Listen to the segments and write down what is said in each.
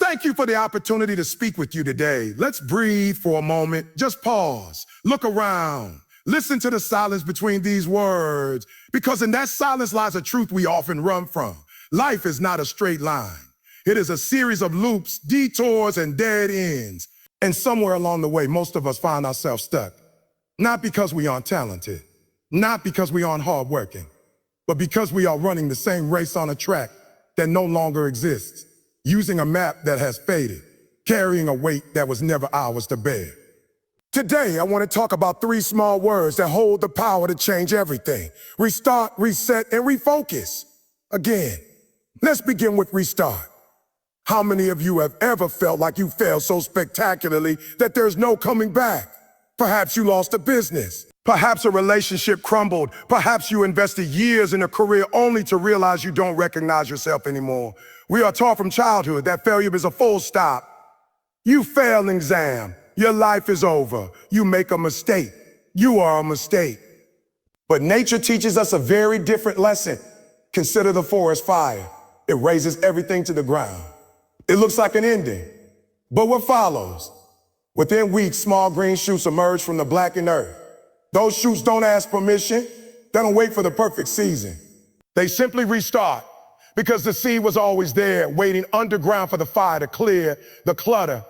Thank you for the opportunity to speak with you today. Let's breathe for a moment. Just pause. Look around. Listen to the silence between these words, because in that silence lies a truth we often run from. Life is not a straight line. It is a series of loops, detours, and dead ends. And somewhere along the way, most of us find ourselves stuck. Not because we aren't talented, not because we aren't hardworking, but because we are running the same race on a track that no longer exists, using a map that has faded, carrying a weight that was never ours to bear. Today, I want to talk about 3 small words that hold the power to change everything. Restart, reset, and refocus. Again, let's begin with restart. How many of you have ever felt like you failed so spectacularly that there's no coming back? Perhaps you lost a business. Perhaps a relationship crumbled. Perhaps you invested years in a career only to realize you don't recognize yourself anymore. We are taught from childhood that failure is a full stop. You fail an exam. Your life is over. You make a mistake. You are a mistake. But nature teaches us a very different lesson. Consider the forest fire. It razes everything to the ground. It looks like an ending. But what follows? Within weeks, small green shoots emerge from the blackened earth. Those shoots don't ask permission. They don't wait for the perfect season. They simply restart because the seed was always there, waiting underground for the fire to clear the clutter.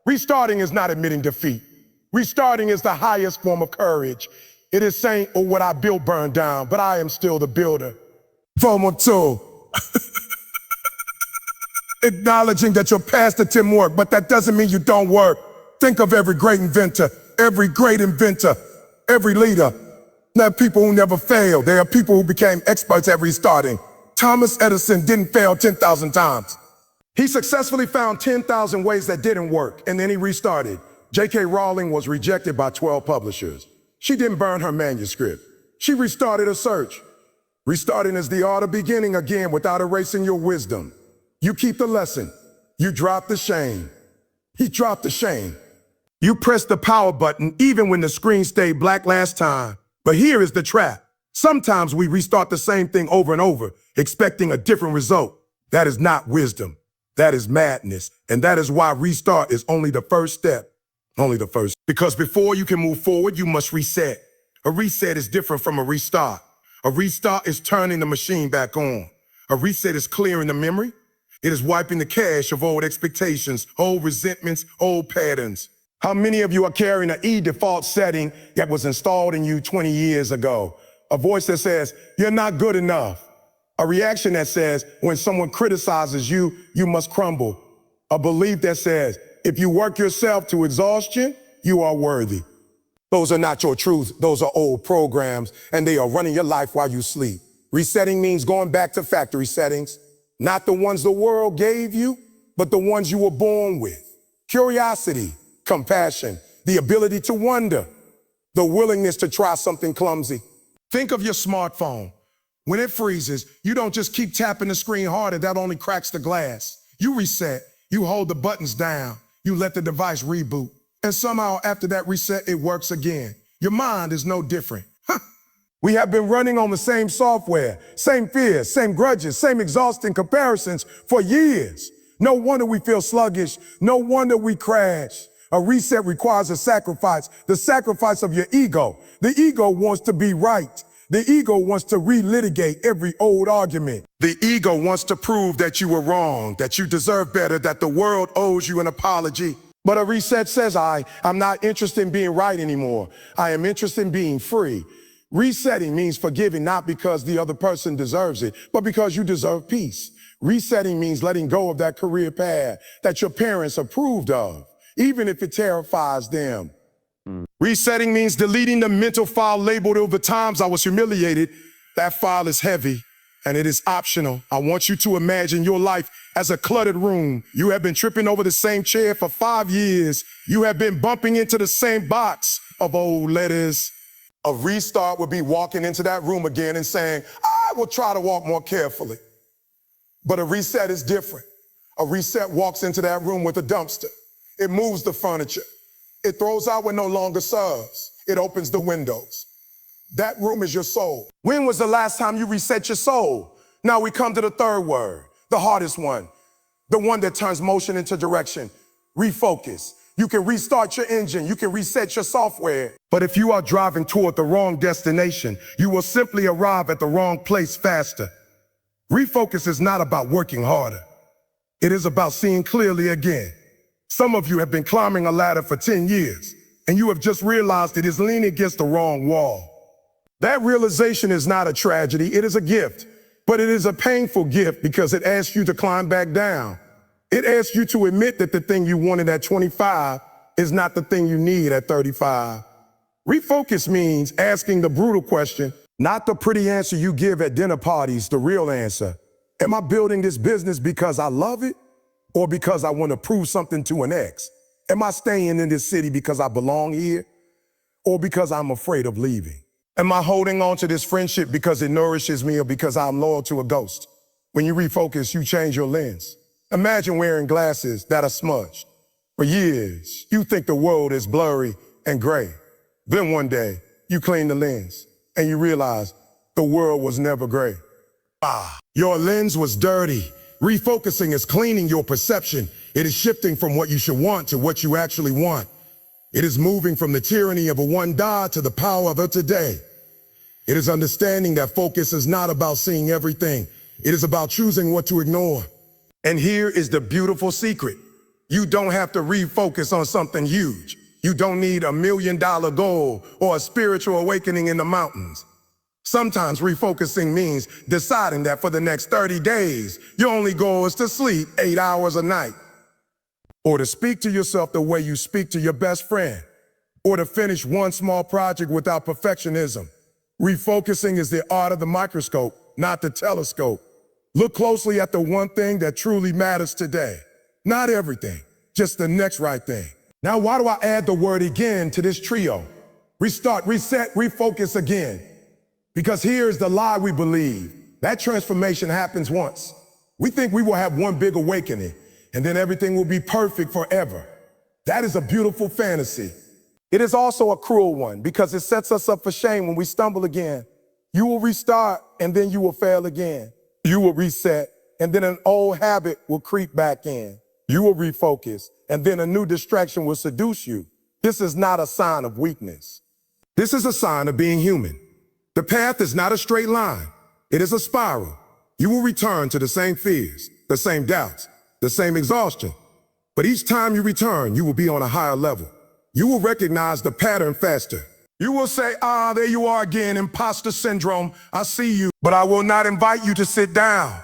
Restarting is not admitting defeat. Restarting is the highest form of courage. It is saying, oh, what I built burned down, but I am still the builder. FOMO 2. Acknowledging that your past attempt worked, but that doesn't mean you don't work. Think of every great inventor, every leader. There are people who never failed. There are people who became experts at restarting. Thomas Edison didn't fail 10,000 times. He successfully found 10,000 ways that didn't work, and then he restarted. J.K. Rowling was rejected by 12 publishers. She didn't burn her manuscript. She restarted a search. Restarting is the art of beginning again without erasing your wisdom. You keep the lesson. You drop the shame. He dropped the shame. You press the power button even when the screen stayed black last time. But here is the trap. Sometimes we restart the same thing over and over, expecting a different result. That is not wisdom. That is madness. And that is why restart is only the first step. Only the first. Because before you can move forward, you must reset. A reset is different from a restart. A restart is turning the machine back on. A reset is clearing the memory. It is wiping the cache of old expectations, old resentments, old patterns. How many of you are carrying an default setting that was installed in you 20 years ago? A voice that says, you're not good enough. A reaction that says, when someone criticizes you, you must crumble. A belief that says, if you work yourself to exhaustion, you are worthy. Those are not your truths. Those are old programs, and they are running your life while you sleep. Resetting means going back to factory settings. Not the ones the world gave you, but the ones you were born with. Curiosity, compassion, the ability to wonder, the willingness to try something clumsy. Think of your smartphone. When it freezes, you don't just keep tapping the screen harder, that only cracks the glass. You reset, you hold the buttons down, you let the device reboot. And somehow after that reset, it works again. Your mind is no different. We have been running on the same software, same fears, same grudges, same exhausting comparisons for years. No wonder we feel sluggish. No wonder we crash. A reset requires a sacrifice, the sacrifice of your ego. The ego wants to be right. The ego wants to relitigate every old argument. The ego wants to prove that you were wrong, that you deserve better, that the world owes you an apology. But a reset says, I'm not interested in being right anymore. I am interested in being free. Resetting means forgiving not because the other person deserves it, but because you deserve peace. Resetting means letting go of that career path that your parents approved of, even if it terrifies them. Resetting means deleting the mental file labeled over times I was humiliated. That file is heavy and it is optional. I want you to imagine your life as a cluttered room. You have been tripping over the same chair for 5 years. You have been bumping into the same box of old letters. A restart would be walking into that room again and saying, I will try to walk more carefully. But a reset is different. A reset walks into that room with a dumpster. It moves the furniture. It throws out what no longer serves. It opens the windows. That room is your soul. When was the last time you reset your soul? Now we come to the third word, the hardest one. the one that turns motion into direction. Refocus. You can restart your engine, you can reset your software. But if you are driving toward the wrong destination, you will simply arrive at the wrong place faster. Refocus is not about working harder. It is about seeing clearly again. Some of you have been climbing a ladder for 10 years, and you have just realized it is leaning against the wrong wall. That realization is not a tragedy, it is a gift. But it is a painful gift because it asks you to climb back down. It asks you to admit that the thing you wanted at 25 is not the thing you need at 35. Refocus means asking the brutal question, not the pretty answer you give at dinner parties, the real answer. Am I building this business because I love it or because I want to prove something to an ex? Am I staying in this city because I belong here or because I'm afraid of leaving? Am I holding on to this friendship because it nourishes me or because I'm loyal to a ghost? When you refocus, you change your lens. Imagine wearing glasses that are smudged. For years, you think the world is blurry and gray. Then one day, you clean the lens and you realize the world was never gray. Your lens was dirty. Refocusing is cleaning your perception. It is shifting from what you should want to what you actually want. It is moving from the tyranny of a one die to the power of a today. It is understanding that focus is not about seeing everything. It is about choosing what to ignore. And here is the beautiful secret. You don't have to refocus on something huge. You don't need $1 million goal or a spiritual awakening in the mountains. Sometimes refocusing means deciding that for the next 30 days, your only goal is to sleep 8 hours a night, or to speak to yourself the way you speak to your best friend, or to finish one small project without perfectionism. Refocusing is the art of the microscope, not the telescope. Look closely at the one thing that truly matters today. Not everything, just the next right thing. Now, why do I add the word again to this trio? Restart, reset, refocus again. Because here's the lie we believe. That transformation happens once. We think we will have one big awakening, and then everything will be perfect forever. That is a beautiful fantasy. It is also a cruel one because it sets us up for shame when we stumble again. You will restart, and then you will fail again. You will reset, and then an old habit will creep back in. You will refocus, and then a new distraction will seduce you. This is not a sign of weakness. This is a sign of being human. The path is not a straight line. It is a spiral. You will return to the same fears, the same doubts, the same exhaustion. But each time you return, you will be on a higher level. You will recognize the pattern faster. You will say, there you are again, imposter syndrome. I see you, but I will not invite you to sit down.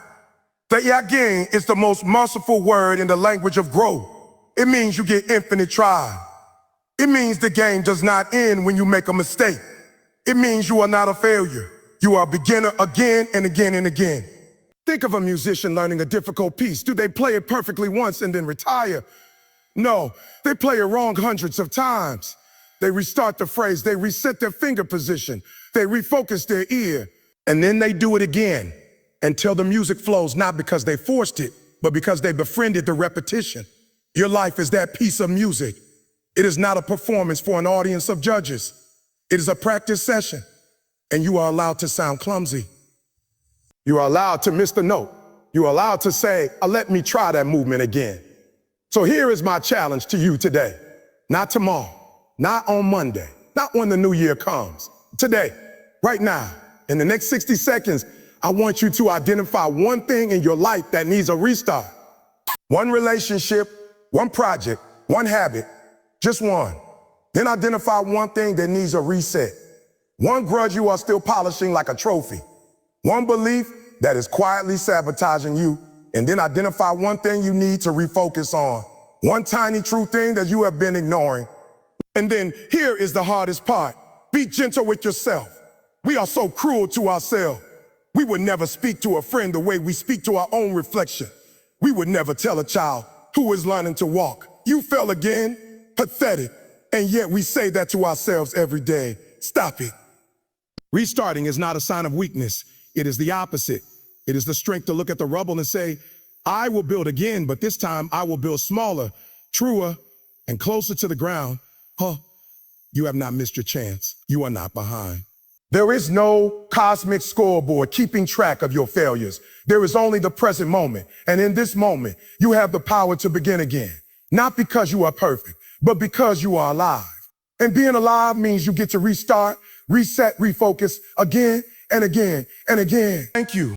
The again is the most merciful word in the language of growth. It means you get infinite try. It means the game does not end when you make a mistake. It means you are not a failure. You are a beginner again and again and again. Think of a musician learning a difficult piece. Do they play it perfectly once and then retire? No, they play it wrong hundreds of times. They restart the phrase, they reset their finger position, they refocus their ear, and then they do it again until the music flows, not because they forced it, but because they befriended the repetition. Your life is that piece of music. It is not a performance for an audience of judges. It is a practice session, and you are allowed to sound clumsy. You are allowed to miss the note. You are allowed to say, let me try that movement again. So here is my challenge to you today. Not tomorrow, not on Monday, not when the new year comes. Today, right now, in the next 60 seconds, I want you to identify one thing in your life that needs a restart. One relationship, one project, one habit, just one. Then identify one thing that needs a reset. One grudge you are still polishing like a trophy. One belief that is quietly sabotaging you. And then identify one thing you need to refocus on. One tiny true thing that you have been ignoring. And then here is the hardest part. Be gentle with yourself. We are so cruel to ourselves. We would never speak to a friend the way we speak to our own reflection. We would never tell a child who is learning to walk, you fell again, pathetic. And yet we say that to ourselves every day. Stop it. Restarting is not a sign of weakness. It is the opposite. It is the strength to look at the rubble and say, I will build again, but this time I will build smaller, truer, and closer to the ground. You have not missed your chance. You are not behind. There is no cosmic scoreboard keeping track of your failures. There is only the present moment. And in this moment, you have the power to begin again. Not because you are perfect, but because you are alive. And being alive means you get to restart, reset, refocus again and again and again. Thank you.